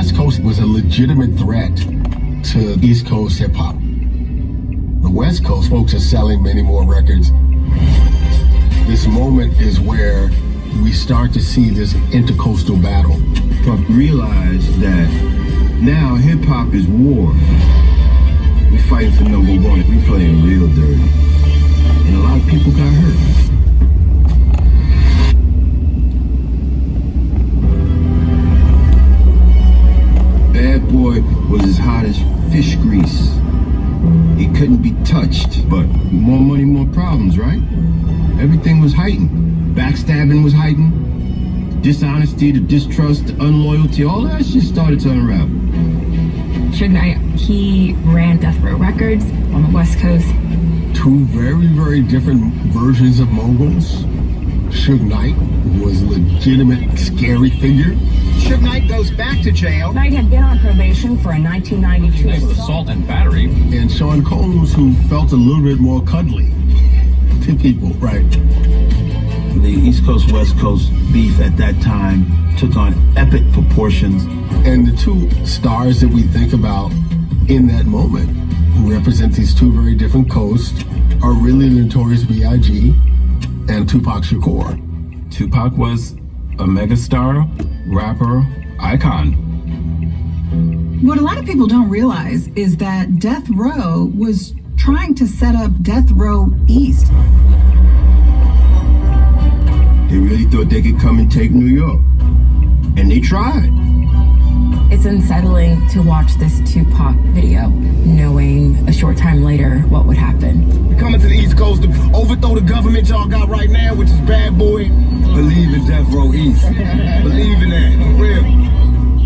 West Coast was a legitimate threat to East Coast hip hop. The West Coast folks are selling many more records. This moment is where we start to see this intercoastal battle. Puff realized that now hip hop is war. We fighting for number one. We playing real dirty. And a lot of people got hurt. Bad Boy was as hot as fish grease. He couldn't be touched, but more money, more problems, right? Everything was heightened. Backstabbing was heightened. Dishonesty, the distrust, the unloyalty, all that shit started to unravel. Suge Knight, he ran Death Row Records on the West Coast. Two very, very different versions of moguls. Suge Knight was a legitimate, scary figure. Suge Knight goes back to jail. Knight had been on probation for a 1992 assault and battery. And Sean Combs, who felt a little bit more cuddly to people, right? The East Coast, West Coast beef at that time took on epic proportions. And the two stars that we think about in that moment, who represent these two very different coasts, are really Notorious B.I.G. and Tupac Shakur. Tupac was a megastar, rapper, icon. What a lot of people don't realize is that Death Row was trying to set up Death Row East. They really thought they could come and take New York. And they tried. It's unsettling to watch this Tupac video, knowing a short time later what would happen. We're coming to the East Coast to overthrow the government y'all got right now, which is Bad Boy. Believe in Death Row East. Believe in that, for real.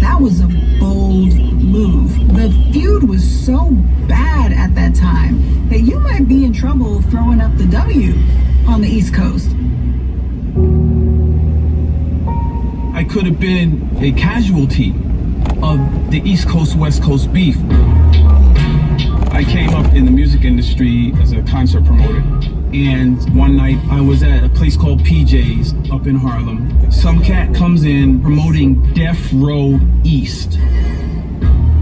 That was a bold move. The feud was so bad at that time that you might be in trouble throwing up the W on the East Coast. I could have been a casualty of the East Coast, West Coast beef. I came up in the music industry as a concert promoter. And one night I was at a place called PJ's up in Harlem. Some cat comes in promoting Death Row East.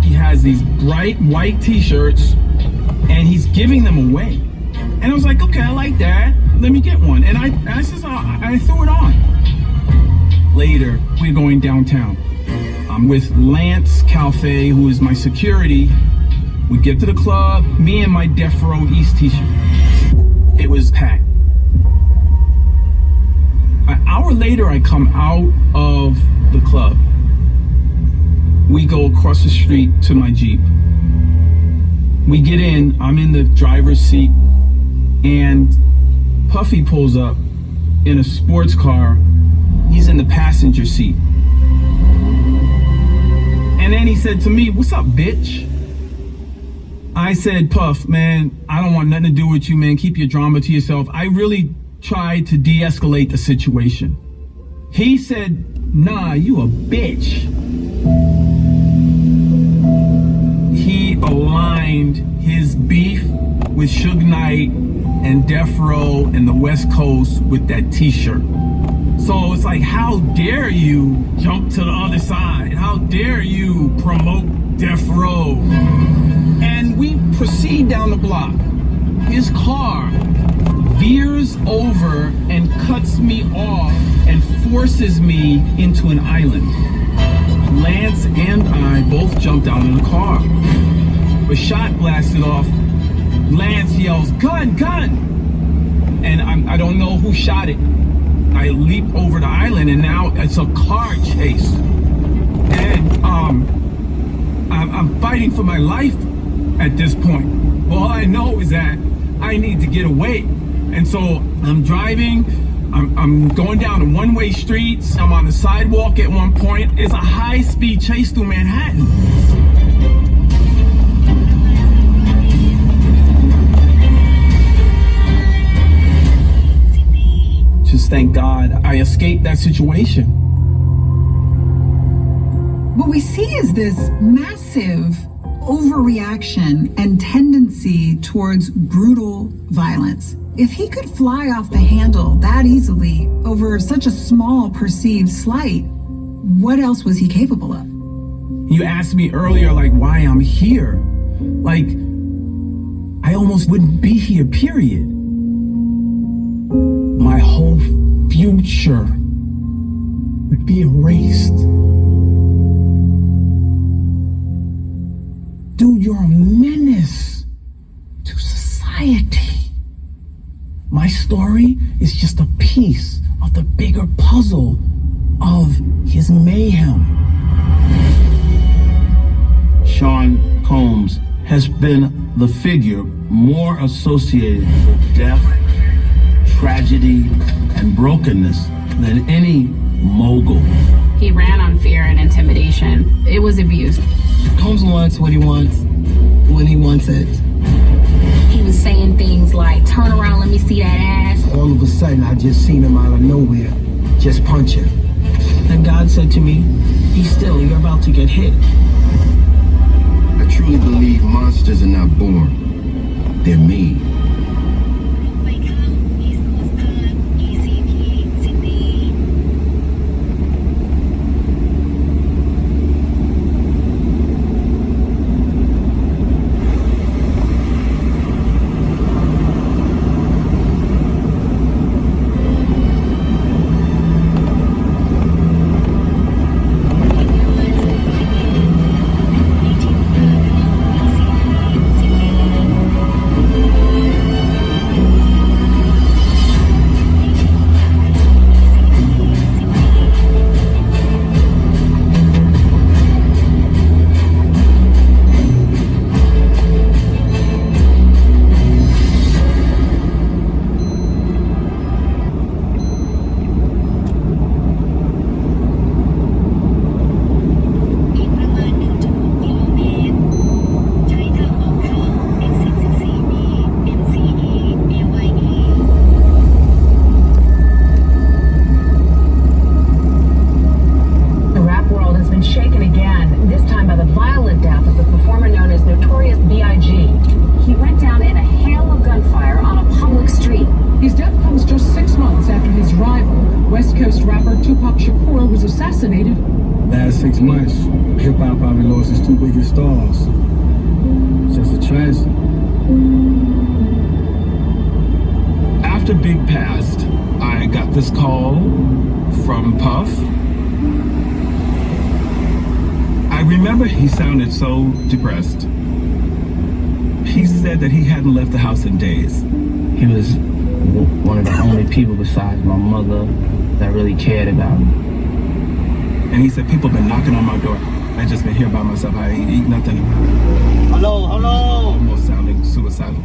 He has these bright white t-shirts and he's giving them away. And I was like, okay, I like that. Let me get one. And I threw it on. Later, we're going downtown. I'm with Lance Calfee, who is my security. We get to the club, me and my Death Row East t-shirt. It was packed. An hour later, I come out of the club. We go across the street to my Jeep. We get in, I'm in the driver's seat, and Puffy pulls up in a sports car. He's in the passenger seat. And then he said to me, "What's up, bitch?" I said, "Puff, man, I don't want nothing to do with you, man. Keep your drama to yourself." I really tried to de-escalate the situation. He said, "Nah, you a bitch." He aligned his beef with Suge Knight and Death Row and the West Coast with that t-shirt. So it's like, how dare you jump to the other side? How dare you promote Death Row? And we proceed down the block. His car veers over and cuts me off and forces me into an island. Lance and I both jumped out of the car. A shot blasted off. Lance yells, "Gun, gun!" And I don't know who shot it. I leap over the island and now it's a car chase. And I'm fighting for my life at this point. All I know is that I need to get away. And so I'm driving, I'm going down a one-way streets. I'm on the sidewalk at one point. It's a high-speed chase through Manhattan. Just thank God I escaped that situation. What we see is this massive overreaction and tendency towards brutal violence. If he could fly off the handle that easily over such a small perceived slight, what else was he capable of? You asked me earlier, like, why I'm here. Like, I almost wouldn't be here, period. My whole future would be erased. Dude, you're a menace to society. My story is just a piece of the bigger puzzle of his mayhem. Sean Combs has been the figure more associated with death, tragedy, and brokenness than any mogul. He ran on fear and intimidation. It was abuse. Combs wants what he wants when he wants it. He was saying things like, turn around, let me see that ass. All of a sudden, I just seen him out of nowhere, just punch him. And God said to me, be still, you're about to get hit. I truly believe monsters are not born. They're made. Last 6 months, hip-hop probably lost its 2 biggest stars. It's just a tragedy. After Big passed, I got this call from Puff. I remember he sounded so depressed. He said that he hadn't left the house in days. He was one of the only people besides my mother that really cared about me. And he said, people have been knocking on my door. I just been here by myself. I ain't eat nothing. Hello, hello. Almost sounding suicidal.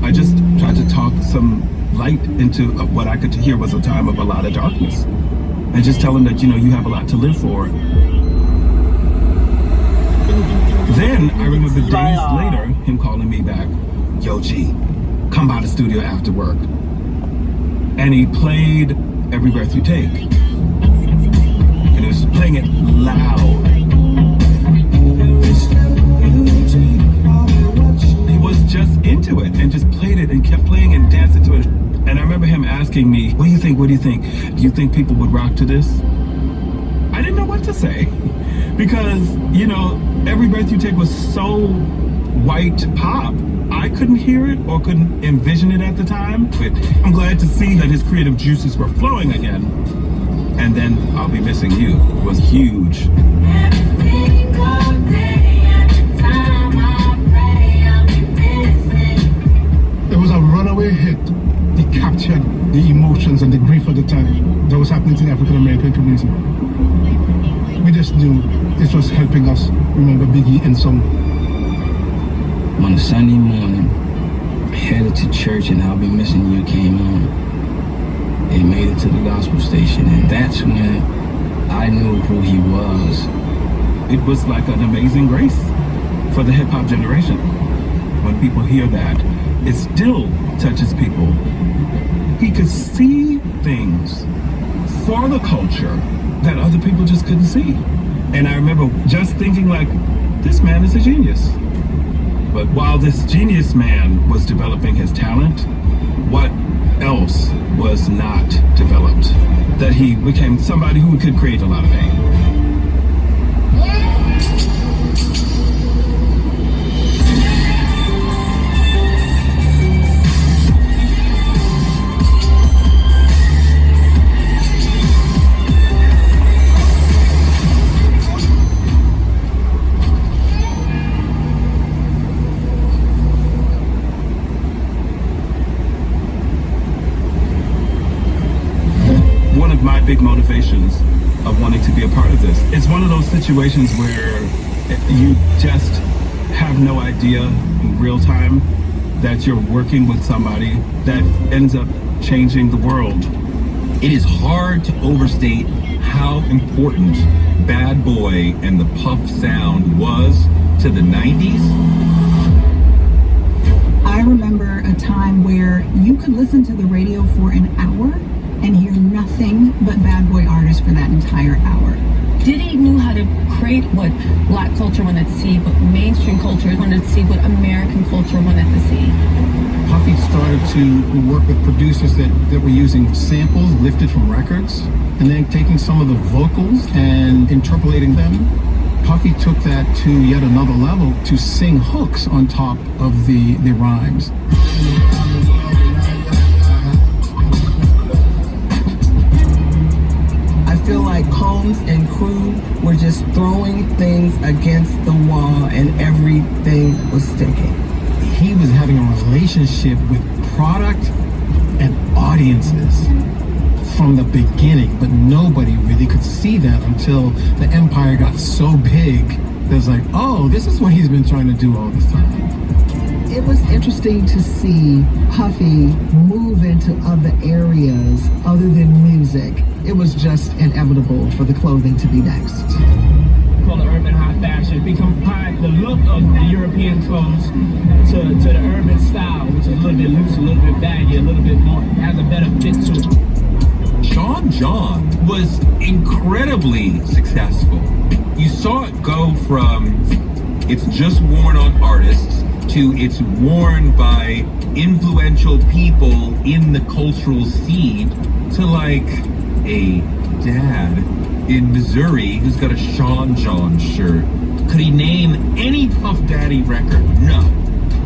I just tried to talk some light into what I could hear was a time of a lot of darkness. And just tell him that, you know, you have a lot to live for. Then I remember days later, him calling me back, yo G, come by the studio after work. And he played Every Breath You Take. And he was playing it loud. He was just into it and just played it and kept playing and dancing to it. And I remember him asking me, what do you think? What do you think? Do you think people would rock to this? I didn't know what to say. Because, you know, Every Breath You Take was so white pop. I couldn't hear it or couldn't envision it at the time. But I'm glad to see that his creative juices were flowing again. And then I'll Be Missing You was huge. It was a runaway hit. It captured the emotions and the grief of the time that was happening to the African American community. We just knew it was helping us remember Biggie and song. On a Sunday morning, headed to church and I'll Be Missing You came on. It made it to the gospel station, and that's when I knew who he was. It was like an amazing grace for the hip-hop generation. When people hear that, it still touches people. He could see things for the culture that other people just couldn't see. And I remember just thinking like, this man is a genius. But while this genius man was developing his talent, what else was not developed? That he became somebody who could create a lot of pain. at this. It's one of those situations where you just have no idea in real time that you're working with somebody that ends up changing the world. It is hard to overstate how important Bad Boy and the Puff sound was to the 90s. I remember a time where you could listen to the radio for an hour and hear nothing but Bad Boy artists for that entire hour. Diddy knew how to create what black culture wanted to see, what mainstream culture wanted to see, what American culture wanted to see. Puffy started to work with producers that were using samples lifted from records and then taking some of the vocals and interpolating them. Puffy took that to yet another level to sing hooks on top of the rhymes. I feel like Combs and crew were just throwing things against the wall and everything was sticking. He was having a relationship with product and audiences from the beginning, but nobody really could see that until the empire got so big. There's like, oh, this is what he's been trying to do all this time. It was interesting to see Puffy move into other areas other than music. It was just inevitable for the clothing to be next. Call it urban high fashion. It becomes part the look of the European clothes to the urban style, which is a little bit loose, a little bit baggy, a little bit more, has a better fit to it. Sean John was incredibly successful. You saw it go from it's just worn on artists to it's worn by influential people in the cultural scene to like a dad in Missouri who's got a Sean John shirt. Could he name any Puff Daddy record? No.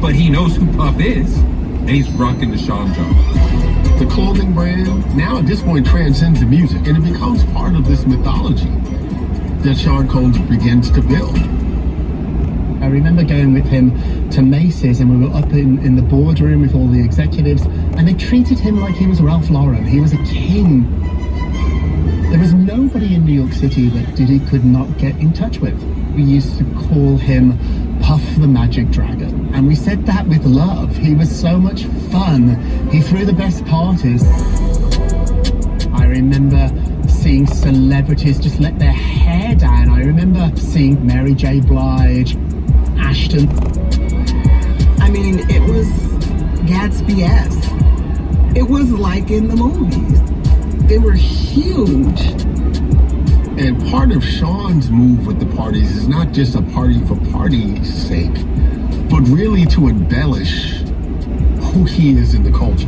But he knows who Puff is, and he's rocking the Sean John. The clothing brand now at this point transcends the music, and it becomes part of this mythology that Sean Combs begins to build. I remember going with him to Macy's and we were up in the boardroom with all the executives and they treated him like he was Ralph Lauren. He was a king. There was nobody in New York City that Diddy could not get in touch with. We used to call him Puff the Magic Dragon. And we said that with love. He was so much fun. He threw the best parties. I remember seeing celebrities just let their hair down. I remember seeing Mary J. Blige, Ashton. I mean, it was Gatsby-esque. It was like in the movies. They were huge. And part of Sean's move with the parties is not just a party for party's sake, but really to embellish who he is in the culture.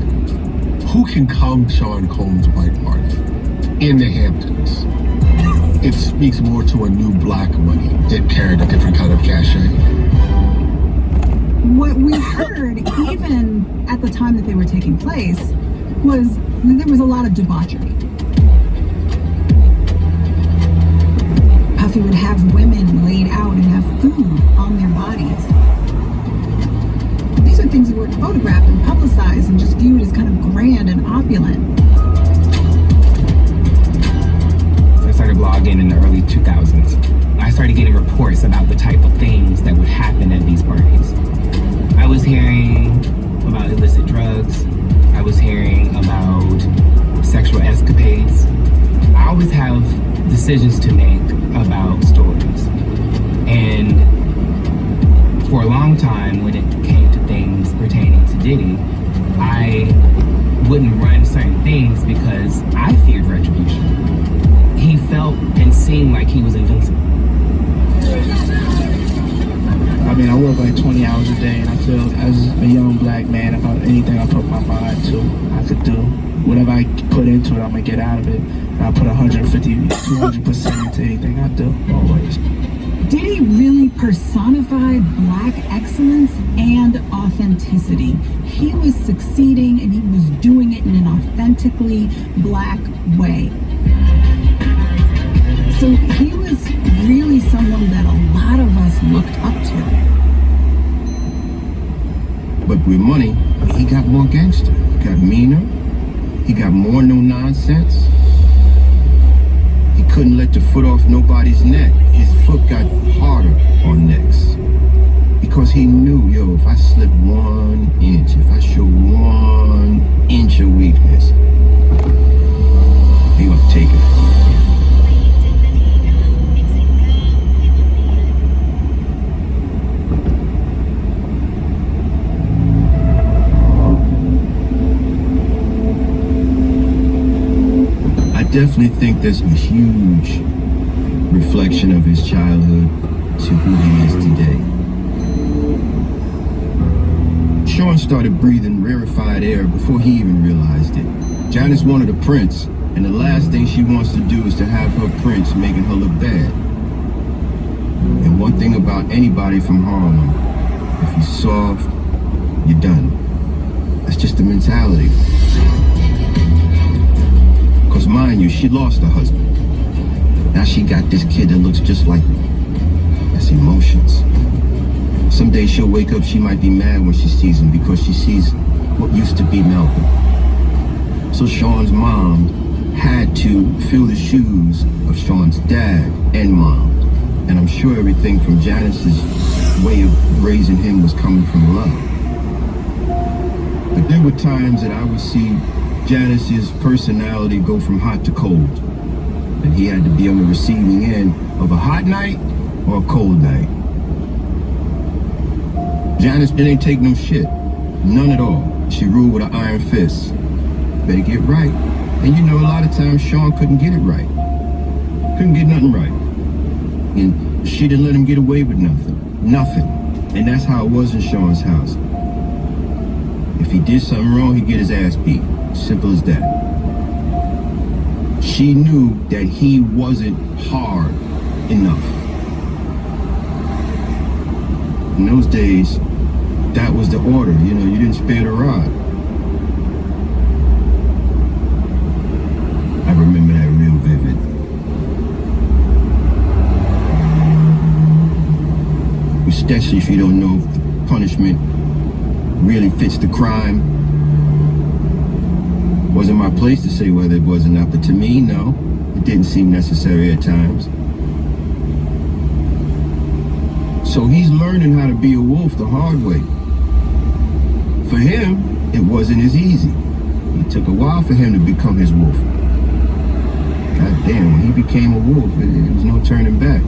Who can come Sean Combs' white party in the Hamptons? It speaks more to a new black money. It carried a different kind of cachet. What we heard, even at the time that they were taking place, was there was a lot of debauchery. Puffy would have women laid out and have food on their bodies. These are things that were photographed and publicized and just viewed as kind of grand and opulent. I started blogging in the early 2000s. I started getting reports about the type of things that would happen at these parties. I was hearing about illicit drugs. I was hearing about sexual escapades. I always have decisions to make about stories. And for a long time, when it came to things pertaining to Diddy, I wouldn't run certain things because I feared retribution. He felt and seemed like he was invincible. I mean, I work like 20 hours a day, and I feel as a young black man, if anything I put my mind to, I could do. Whatever I put into it, I'm gonna get out of it. And I put 150, 200% into anything I do, always. Diddy really personified black excellence and authenticity. He was succeeding and he was doing it in an authentically black way. So he was really someone that a lot of us looked up to. But with money, he got more gangster. He got meaner. He got more no nonsense. He couldn't let the foot off nobody's neck. His foot got harder on necks. Because he knew, yo, if I slip 1 inch, if I show 1 inch of weakness, he gonna take it from me. I definitely think there's a huge reflection of his childhood to who he is today. Sean started breathing rarefied air before he even realized it. Janice wanted a prince, and the last thing she wants to do is to have her prince making her look bad. And one thing about anybody from Harlem, if you're soft, you're done. That's just the mentality. Because mind you, she lost her husband. Now she got this kid that looks just like me. That's emotions. Someday she'll wake up, she might be mad when she sees him because she sees what used to be Melvin. So Sean's mom had to fill the shoes of Sean's dad and mom. And I'm sure everything from Janice's way of raising him was coming from love. But there were times that I would see Janice's personality go from hot to cold. And he had to be on the receiving end of a hot night or a cold night. Janice didn't take no shit. None at all. She ruled with an iron fist. Better get right. And you know, a lot of times Sean couldn't get it right. Couldn't get nothing right. And she didn't let him get away with nothing. Nothing. And that's how it was in Sean's house. If he did something wrong, he'd get his ass beat. Simple as that. She knew that he wasn't hard enough. In those days, that was the order. You know, you didn't spare the rod. I remember that real vivid. Especially if you don't know if the punishment really fits the crime. Wasn't my place to say whether it was enough, but to me, no. It didn't seem necessary at times. So he's learning how to be a wolf the hard way. For him, it wasn't as easy. It took a while for him to become his wolf. God damn, when he became a wolf, there was no turning back.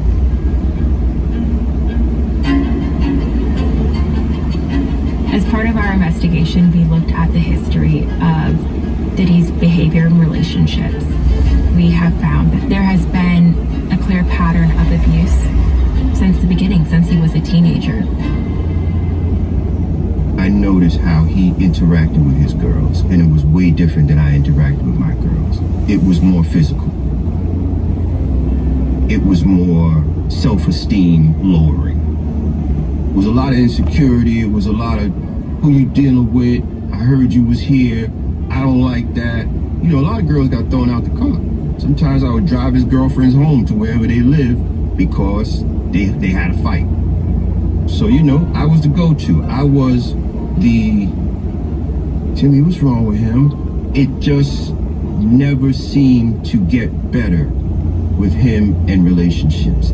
As part of our investigation, we looked at the history of Diddy's behavior in relationships. We have found that there has been a clear pattern of abuse since the beginning, since he was a teenager. I noticed how he interacted with his girls, and it was way different than I interacted with my girls. It was more physical. It was more self-esteem lowering. It was a lot of insecurity. It was a lot of who you dealing with. I heard you was here. I don't like that. You know, a lot of girls got thrown out the car. Sometimes I would drive his girlfriends home to wherever they live because they had a fight. So, you know, I was the go-to. I was the, Timmy, what's wrong with him? It just never seemed to get better with him and relationships.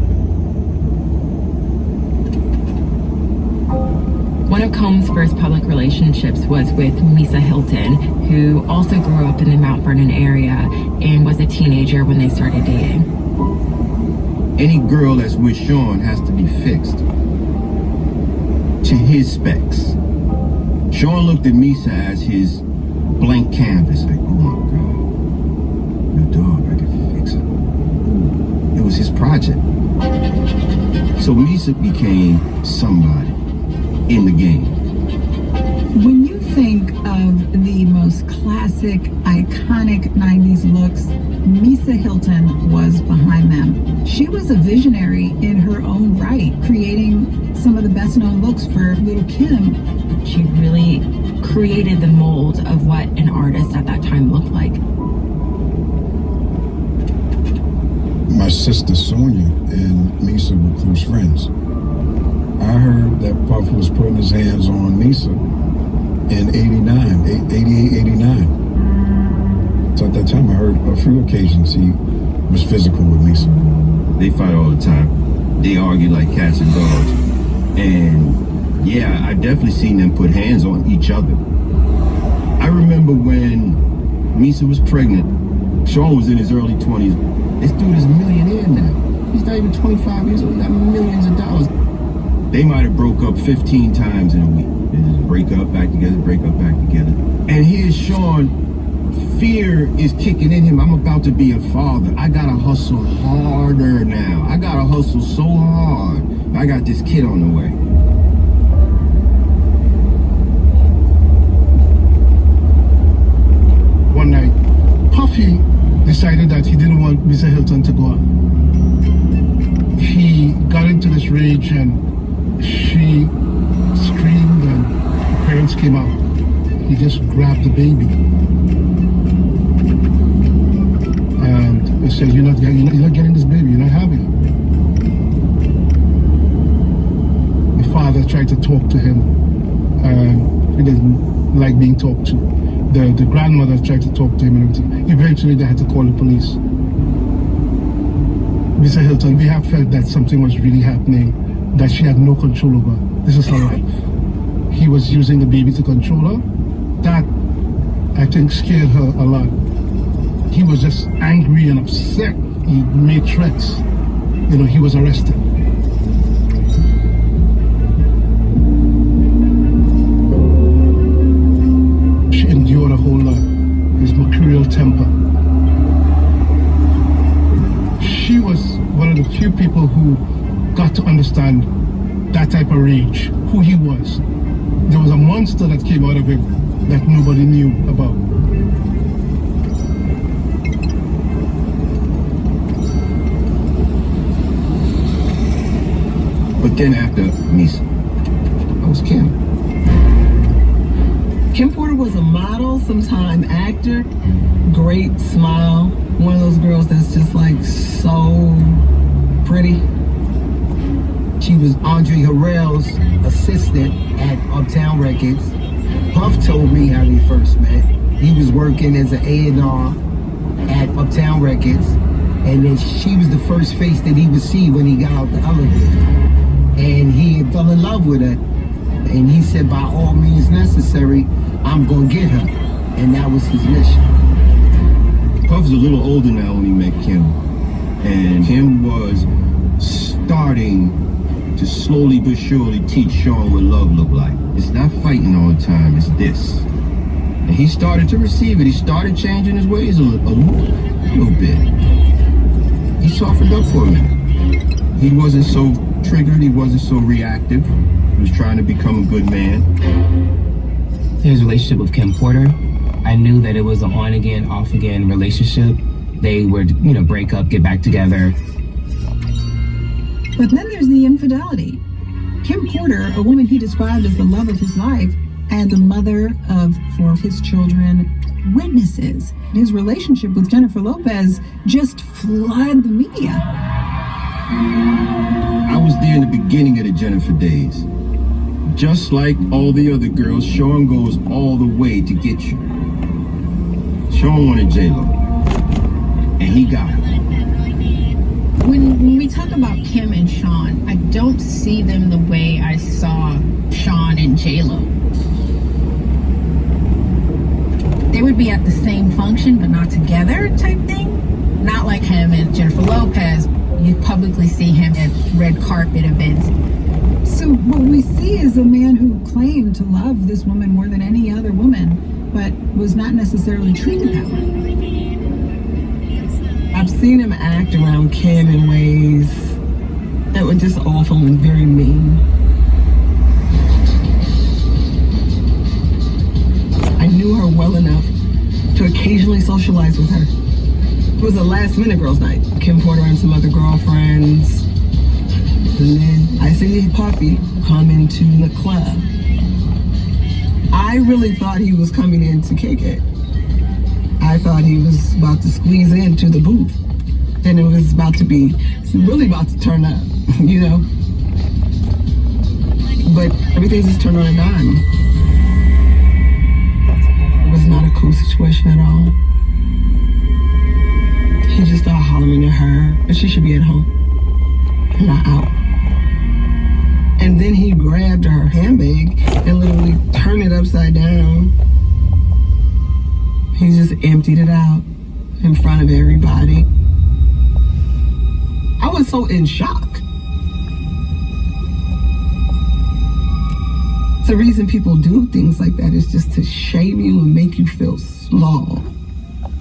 One of Combs' first public relationships was with Misa Hilton, who also grew up in the Mount Vernon area and was a teenager when they started dating. Any girl that's with Sean has to be fixed to his specs. Sean looked at Misa as his blank canvas, like, oh my God, your dog, I can fix it. It was his project. So Misa became somebody in the game. When you think of the most classic, iconic 90s looks, Misa Hilton was behind them. She was a visionary in her own right, creating some of the best known looks for Little Kim. She really created the mold of what an artist at that time looked like. My sister Sonia and Misa were close friends. I heard that Puff was putting his hands on Misa in 88, 89. So at that time I heard a few occasions he was physical with Misa. They fight all the time. They argue like cats and dogs. And yeah, I definitely seen them put hands on each other. I remember when Misa was pregnant, Sean was in his early 20s. This dude is a millionaire now. He's not even 25 years old, he got millions of dollars. They might have broke up 15 times in a week. They just break up, back together, break up, back together. And here's Sean, fear is kicking in him. I'm about to be a father. I gotta hustle harder now. I gotta hustle so hard. I got this kid on the way. One night, Puffy decided that he didn't want Mr. Hilton to go out. He got into this rage and she screamed and the parents came out. He just grabbed the baby. And he said, you're not getting this baby, you're not having it. The father tried to talk to him and he didn't like being talked to. The grandmother tried to talk to him and everything. Eventually they had to call the police. Mr. Hilton, we have felt that something was really happening that she had no control over. This is her life. He was using the baby to control her. That, I think, scared her a lot. He was just angry and upset. He made threats. You know, he was arrested. She endured a whole lot. His mercurial temper. She was one of the few people who got to understand that type of rage, who he was. There was a monster that came out of him that nobody knew about. But then after Misa, I was Kim. Kim Porter was a model, sometime actor, great smile. One of those girls that's just like so pretty. She was Andre Harrell's assistant at Uptown Records. Puff told me how they first met. He was working as an A&R at Uptown Records, and then she was the first face that he would see when he got out the elevator. And he fell in love with her. And he said, by all means necessary, I'm gonna get her. And that was his mission. Puff's a little older now when he met Kim. And Kim was starting to slowly but surely teach Sean what love looked like. It's not fighting all the time, it's this. And he started to receive it. He started changing his ways a little bit. He softened up for a minute. He wasn't so triggered, he wasn't so reactive. He was trying to become a good man. His relationship with Kim Porter, I knew that it was an on-again, off-again relationship. They would, break up, get back together. But then there's the infidelity. Kim Porter, a woman he described as the love of his life and the mother of 4 of his children, witnesses his relationship with Jennifer Lopez just flood the media. I was there in the beginning of the Jennifer days. Just like all the other girls, Sean goes all the way to get you. Sean wanted J-Lo, and he got her. When we talk about Kim and Sean, I don't see them the way I saw Sean and J-Lo. They would be at the same function but not together type thing. Not like him and Jennifer Lopez. You publicly see him at red carpet events. So what we see is a man who claimed to love this woman more than any other woman, but was not necessarily treated that way. I've seen him act around Kim in ways that were just awful and very mean. I knew her well enough to occasionally socialize with her. It was a last-minute girls' night. Kim Porter and some other girlfriends. And then I see Puffy come into the club. I really thought he was coming in to kick it. I thought he was about to squeeze into the booth. And it was about to be really about to turn up, But everything just turned on a dime. It was not a cool situation at all. He just thought, how Solomon and her, but she should be at home, not out. And then he grabbed her handbag and literally turned it upside down. He just emptied it out in front of everybody. I was so in shock. The reason people do things like that is just to shame you and make you feel small.